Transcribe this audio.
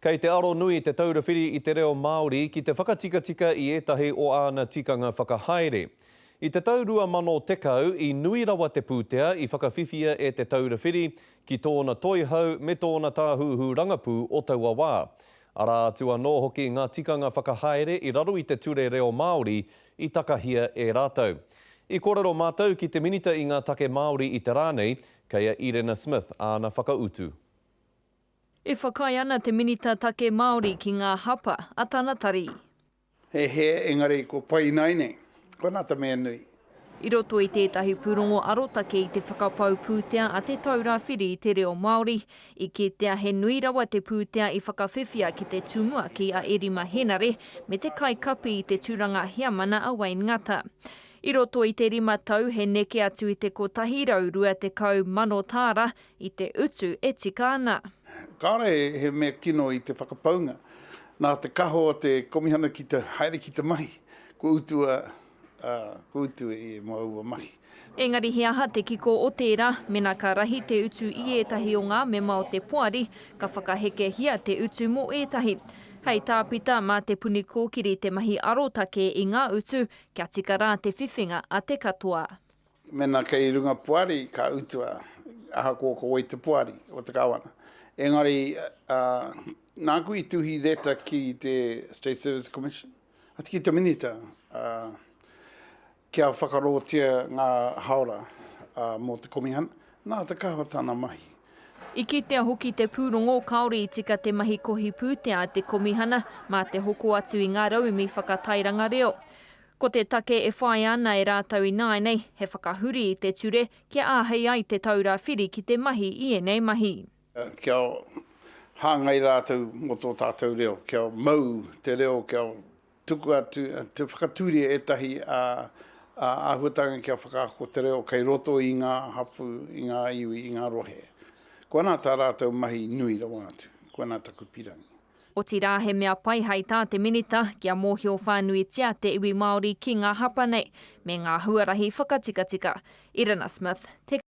Kei te aro nui te taurawhiri i te reo Māori ki te whakatikatika i etahi o āna tikanga whakahaere. I te taurua mano tekau i nui rawa te pūtea i whakawhiwhia e te taurawhiri ki tōna toihau me tōna tāhuhu rangapū o taua wā. Ara atua nō hoki ngā tikanga whakahaere i raro i te ture reo Māori i takahia e rātou. I kōrero mātou ki te minita i ngā take Māori i te rānei, kei Irena Smith āna whakautu. E whakai ana te minita take Māori ki ngā hapa a tāna tari. He engari ko pai nai nei, ko nā ta mea nui. I roto i tētahi pūrongo arotake i te whakapau pūtea a te taurawhiri i te reo Māori, i kitea he nui rawa te pūtea i whakawhiwhia ki te tūmua ki a Erima Henare me te kaikapi i te tūranga hiamana a Wayne Ngata. I roto i te rima tau he neke atu i te kotahi raurua te kau mano tāra i te utu e tika ana. Kāre he mea kino i te whakapaunga. Nā te kaho o te komihana ki te haere ki te mahi. Ko utu i maua mahi. Engari he aha te kiko o tērā, mena ka rahi te utu i etahi o ngā mema o te poari, ka whakaheke hia te utu mo etahi. Hei tāpita mā te puni kōkiri te mahi arotake i ngā utu, kia tika rā te whiwhinga a te katoa. Mena kei runga puari ka utua, aha kōko oi te puari o te kawana. Engari, nā kui tuhi reta ki te State Service Commission, ati ki te minita, kia whakarotia ngā haora mō te komihana, nā te kaha tāna mahi. I kitea hoki te pūrongo kaore i tika te mahi kohi pūtea a te komihana mā te hoko atu i ngā rauimi whakatairanga reo. Ko te take e whai ana e rātau i nāinei, he whakahuri i te ture kia āhei ai te taurawhiri ki te mahi i enei mahi. Kia hāngai rātau mo tō tātou reo, kia mau te reo, kia tuku atu, te whakaturi e tahi āhuatanga kia whakaako te reo kei roto i ngā hapu, i ngā iwi, i ngā rohe. Ko nā tā rātou mahi nui rawa atu, ko nā taku pirangi. O ti rā he mea pai hei tā te minita kia mōhio whānui tia te iwi Māori ki ngā hapa nei, me ngā huarahi whakatikatika. Irena Smith, te